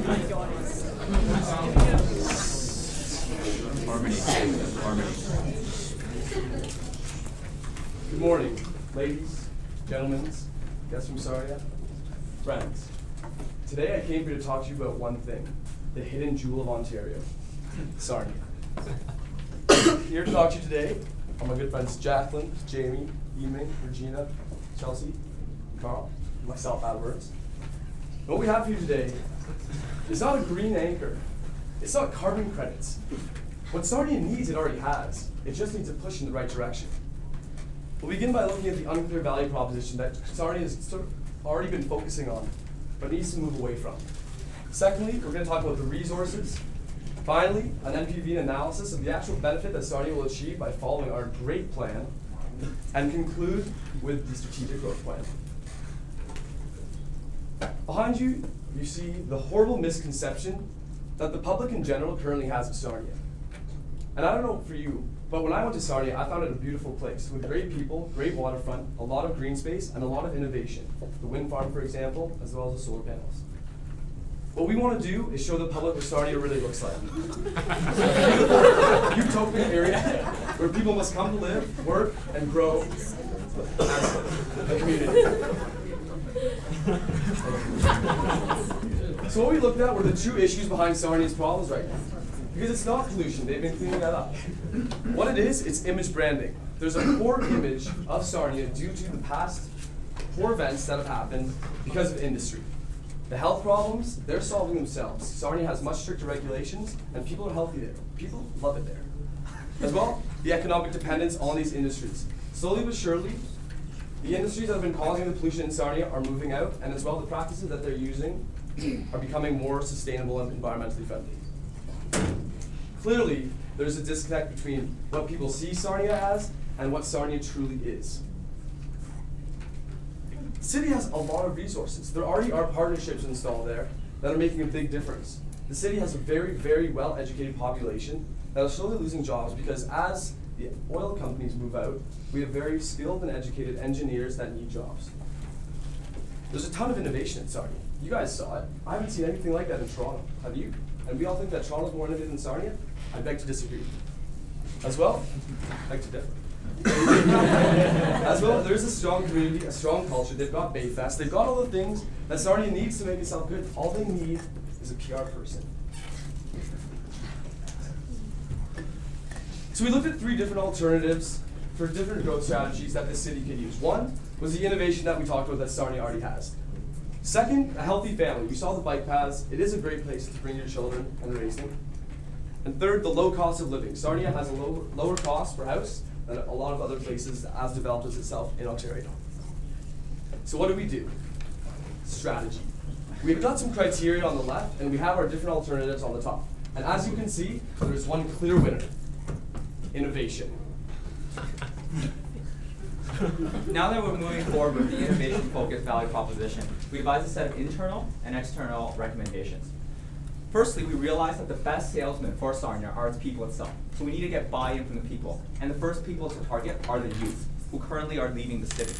Good morning, ladies, gentlemen, guests from Sarnia, friends. Today I came here to talk to you about one thing, the hidden jewel of Ontario, Sarnia. Here to talk to you today are my good friends Jacqueline, Jamie, Eamon, Regina, Chelsea, Carl, myself, Adwords. What we have for you today is not a green anchor. It's not carbon credits. What Sarnia needs, it already has. It just needs a push in the right direction. We'll begin by looking at the unclear value proposition that Sarnia has sort of already been focusing on, but needs to move away from. Secondly, we're going to talk about the resources. Finally, an NPV analysis of the actual benefit that Sarnia will achieve by following our great plan, and conclude with the strategic growth plan. Behind you, you see the horrible misconception that the public in general currently has of Sarnia. And I don't know for you, but when I went to Sarnia, I found it a beautiful place with great people, great waterfront, a lot of green space, and a lot of innovation. The wind farm, for example, as well as the solar panels. What we want to do is show the public what Sarnia really looks like. A utopian area where people must come to live, work, and grow as a community. So what we looked at were the true issues behind Sarnia's problems right now. Because it's not pollution, they've been cleaning that up. What it is, it's image branding. There's a poor image of Sarnia due to the past poor events that have happened because of industry. The health problems, they're solving themselves. Sarnia has much stricter regulations, and people are healthy there. People love it there. As well, the economic dependence on these industries. Slowly but surely, the industries that have been causing the pollution in Sarnia are moving out, and as well, the practices that they're using are becoming more sustainable and environmentally friendly. Clearly, there's a disconnect between what people see Sarnia as and what Sarnia truly is. The city has a lot of resources. There already are partnerships installed there that are making a big difference. The city has a very, very well-educated population that are slowly losing jobs because as the oil companies move out, we have very skilled and educated engineers that need jobs. There's a ton of innovation in Sarnia. You guys saw it. I haven't seen anything like that in Toronto. Have you? And we all think that Toronto's more innovative than Sarnia? I beg to disagree. As well, I beg to differ. As well, there's a strong community, a strong culture. They've got Bayfest. They've got all the things that Sarnia needs to make itself good. All they need is a PR person. So we looked at 3 different alternatives for different growth strategies that this city could use. One was the innovation that we talked about that Sarnia already has. Second, a healthy family. We saw the bike paths. It is a great place to bring your children and raise them. And third, the low cost of living. Sarnia has a lower cost per house than a lot of other places as developed as itself in Ontario. So what do? Strategy. We've got some criteria on the left, and we have our different alternatives on the top. And as you can see, there's one clear winner: innovation. Now that we're moving forward with the innovation-focused value proposition, we advise a set of internal and external recommendations. Firstly, we realize that the best salesmen for Sarnia are its people itself. So we need to get buy-in from the people. And the first people to target are the youth, who currently are leaving the city.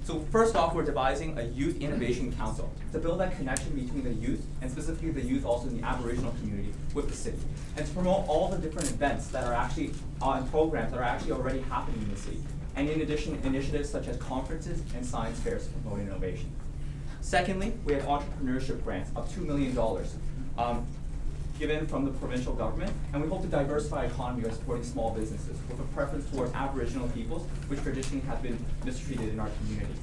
So first off, we're devising a Youth Innovation Council to build that connection between the youth, and specifically the youth also in the Aboriginal community, with the city. And to promote all the different events that are actually on programs that are actually already happening in the city. And in addition, initiatives such as conferences and science fairs to promote innovation. Secondly, we have entrepreneurship grants of $2 million given from the provincial government, and we hope to diversify our economy by supporting small businesses with a preference towards Aboriginal peoples, which traditionally have been mistreated in our community.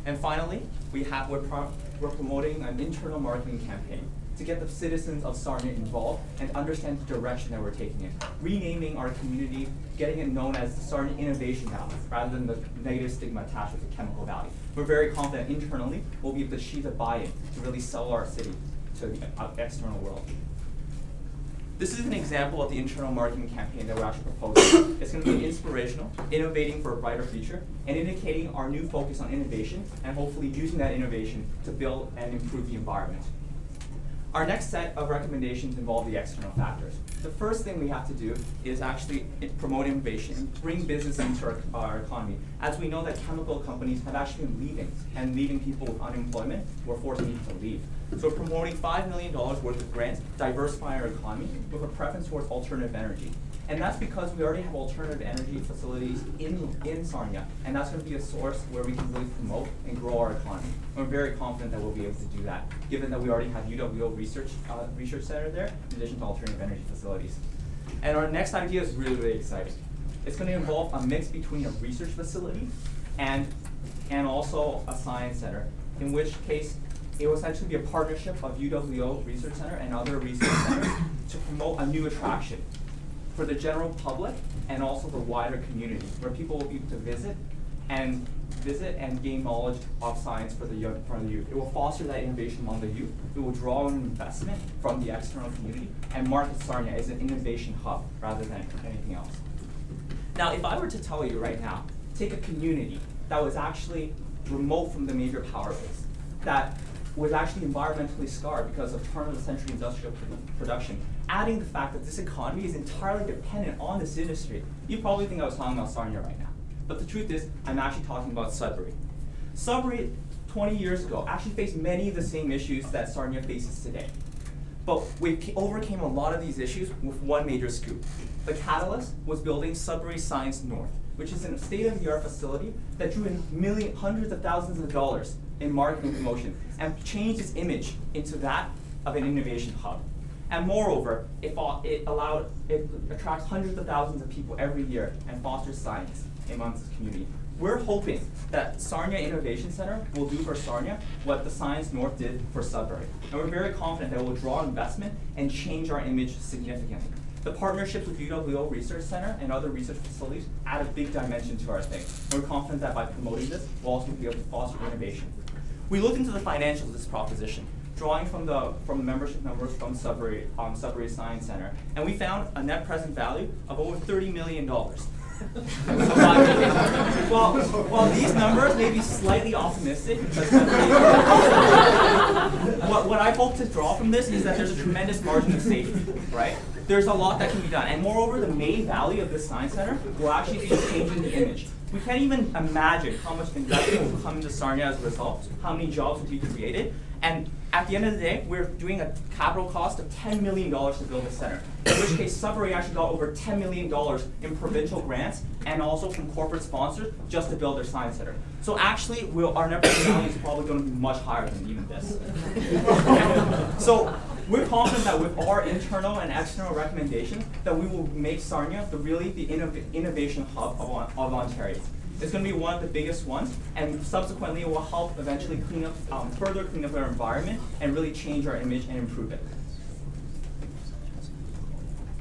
And finally, we're promoting an internal marketing campaign to get the citizens of Sarnia involved and understand the direction that we're taking it. Renaming our community, getting it known as the Sarnia Innovation Valley, rather than the negative stigma attached with the Chemical Valley. We're very confident internally we'll be able to achieve the buy-in to really sell our city to the external world. This is an example of the internal marketing campaign that we're actually proposing. It's going to be inspirational, innovating for a brighter future, and indicating our new focus on innovation, and hopefully using that innovation to build and improve the environment. Our next set of recommendations involve the external factors. The first thing we have to do is actually promote innovation and bring business into our economy. As we know that chemical companies have actually been leaving, and leaving people with unemployment, we're forcing people to leave. So we're promoting $5 million worth of grants, diversifying our economy with a preference towards alternative energy. And that's because we already have alternative energy facilities in Sarnia, and that's going to be a source where we can really promote and grow our economy. And we're very confident that we'll be able to do that, given that we already have UWO Research Center there, in addition to alternative energy facilities. And our next idea is really, really exciting. It's going to involve a mix between a research facility and also a science center, in which case it will essentially be a partnership of UWO Research Center and other research centers to promote a new attraction for the general public and also the wider community, where people will be able to visit and gain knowledge of science for the youth. It will foster that innovation among the youth. It will draw in investment from the external community and market Sarnia as an innovation hub rather than anything else. Now, if I were to tell you right now, take a community that was actually remote from the major power base, that was actually environmentally scarred because of turn-of-the-century industrial production, adding the fact that this economy is entirely dependent on this industry, you probably think I was talking about Sarnia right now. But the truth is, I'm actually talking about Sudbury. Sudbury, 20 years ago, actually faced many of the same issues that Sarnia faces today. But we overcame a lot of these issues with one major scoop. The catalyst was building Sudbury Science North, which is a state-of-the-art facility that drew in hundreds of thousands of dollars in marketing promotion and changed its image into that of an innovation hub. And moreover, it attracts hundreds of thousands of people every year and fosters science amongst the community. We're hoping that Sarnia Innovation Center will do for Sarnia what the Science North did for Sudbury. And we're very confident that it will draw investment and change our image significantly. The partnerships with UWO Research Center and other research facilities add a big dimension to our thing. And we're confident that by promoting this, we'll also be able to foster innovation. We looked into the financials of this proposition, drawing from the membership numbers from Sudbury Science Center, and we found a net present value of over $30 million. While these numbers may be slightly optimistic, what I hope to draw from this is that there's a tremendous margin of safety, right? There's a lot that can be done, and moreover, the main value of this science center will actually be changing the image. We can't even imagine how much investment will come into Sarnia as a result, how many jobs will be created, and at the end of the day, we're doing a capital cost of $10 million to build this center, in which case Sudbury actually got over $10 million in provincial grants and also from corporate sponsors just to build their science center. So actually, our net present value is probably going to be much higher than even this. So we're confident that with our internal and external recommendations, that we will make Sarnia the innovation hub of Ontario. It's going to be one of the biggest ones, and subsequently it will help eventually further clean up our environment and really change our image and improve it.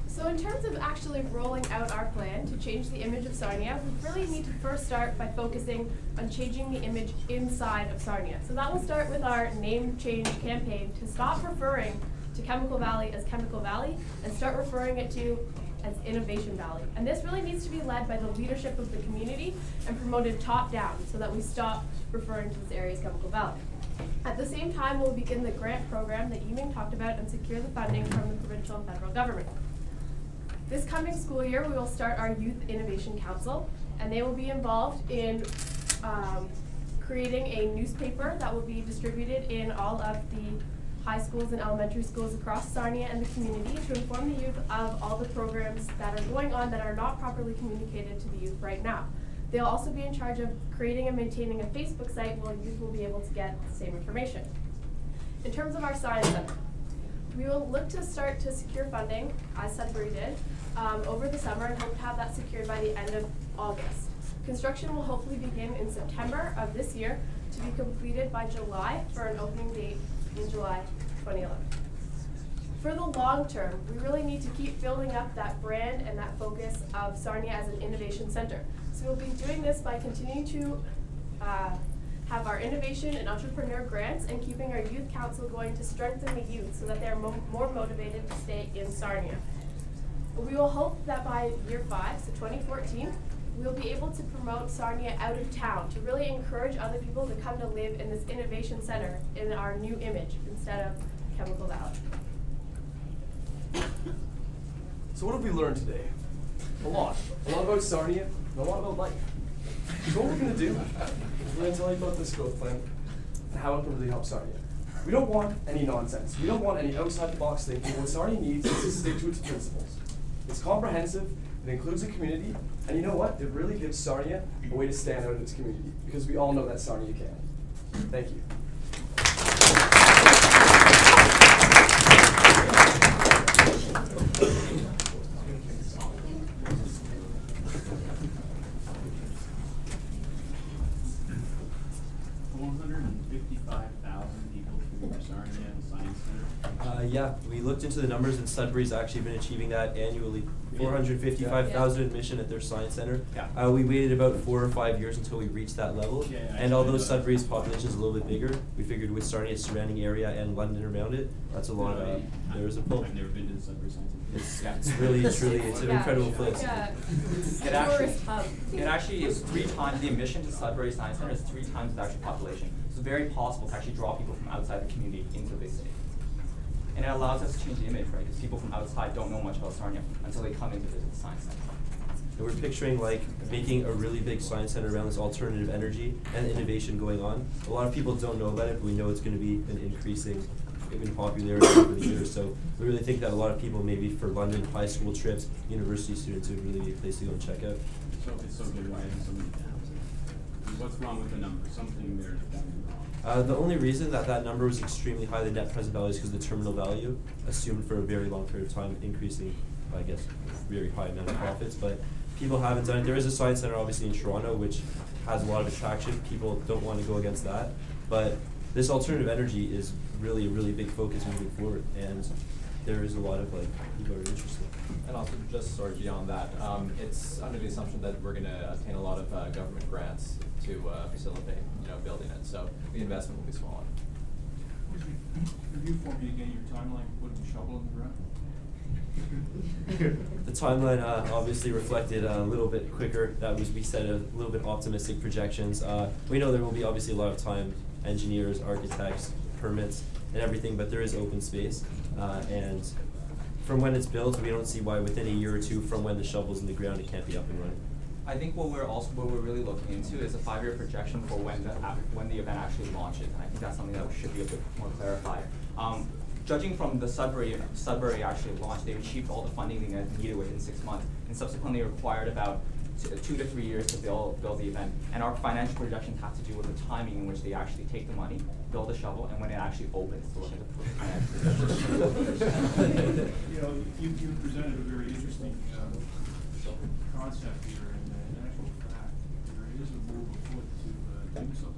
So in terms of actually rolling out our plan to change the image of Sarnia, we really need to first start by focusing on changing the image inside of Sarnia. So that will start with our name change campaign to stop referring to Chemical Valley as Chemical Valley and start referring it to as Innovation Valley. And this really needs to be led by the leadership of the community and promoted top down so that we stop referring to this area as Chemical Valley. At the same time, we'll begin the grant program that Yiming talked about and secure the funding from the provincial and federal government. This coming school year, we will start our Youth Innovation Council, and they will be involved in creating a newspaper that will be distributed in all of the high schools and elementary schools across Sarnia and the community to inform the youth of all the programs that are going on that are not properly communicated to the youth right now. They'll also be in charge of creating and maintaining a Facebook site where youth will be able to get the same information. In terms of our Science Center, we will look to start to secure funding, as Sudbury did, over the summer and hope to have that secured by the end of August. Construction will hopefully begin in September of this year to be completed by July for an opening date in July 2011. For the long term, we really need to keep building up that brand and that focus of Sarnia as an innovation center. So we'll be doing this by continuing to have our innovation and entrepreneur grants and keeping our youth council going to strengthen the youth so that they're more motivated to stay in Sarnia. We will hope that by year 5, so 2014, we'll be able to promote Sarnia out of town to really encourage other people to come to live in this innovation center in our new image instead of Chemical Valley. So what have we learned today? A lot. A lot about Sarnia and a lot about life. So what we're going to do is we're going to tell you about this growth plan and how it can really help Sarnia. We don't want any nonsense. We don't want any outside-the-box thinking. What Sarnia needs is to stick to its principles. It's comprehensive, it includes the community, and you know what? It really gives Sarnia a way to stand out in its community, because we all know that Sarnia can. Thank you. Yeah, we looked into the numbers, and Sudbury's actually been achieving that annually. 455,000 admission at their science center. Yeah. We waited about 4 or 5 years until we reached that level. Yeah, and although Sudbury's population is a little bit bigger, we figured with Sarnia's surrounding area and London around it, that's a lot of, there is a pull. I've never been to the Sudbury Science Center. It's really, truly, it's an incredible place. Yeah. It Tourist hub. actually is 3 times, the admission to Sudbury Science Center is 3 times the actual population. So it's very possible to actually draw people from outside the community into the city. And it allows us to change the image, right? Because people from outside don't know much about Sarnia until they come in to visit the science center. And we're picturing like making a really big science center around this alternative energy and innovation going on. A lot of people don't know about it, but we know it's going to be an increasing in popularity over the years. So we really think that a lot of people, maybe for London high school trips, university students, would really be a place to go and check out. So it's so good, why isn't so many towns? What's wrong with the number? Something there is definitely wrong. The only reason that number was extremely high, the net present value, is because the terminal value assumed for a very long period of time, increasing, I guess, very high amount of profits. But people haven't done it. There is a science center, obviously, in Toronto, which has a lot of attraction. People don't want to go against that. But this alternative energy is really a really big focus moving forward, and there is a lot of people are interested. And also, just sort of beyond that, it's under the assumption that we're going to obtain a lot of government grants to facilitate, building it. So the investment will be smaller. Review for me again your timeline for putting the shovel in the ground. The timeline obviously reflected a little bit quicker. We set a little bit optimistic projections. We know there will be obviously a lot of time, engineers, architects, permits, and everything, but there is open space. And from when it's built, we don't see why within a year or two from when the shovel's in the ground, it can't be up and running. I think what we're really looking into is a 5-year projection for when the event actually launches, and I think that's something that should be a bit more clarified. Judging from the Sudbury actually launched, they achieved all the funding they needed within 6 months, and subsequently required about 2 to 3 years to build the event. And our financial projections have to do with the timing in which they actually take the money, build the shovel, and when it actually opens to look at the financial projections. You presented a very interesting concept here, and in actual fact, there is a move afoot to do something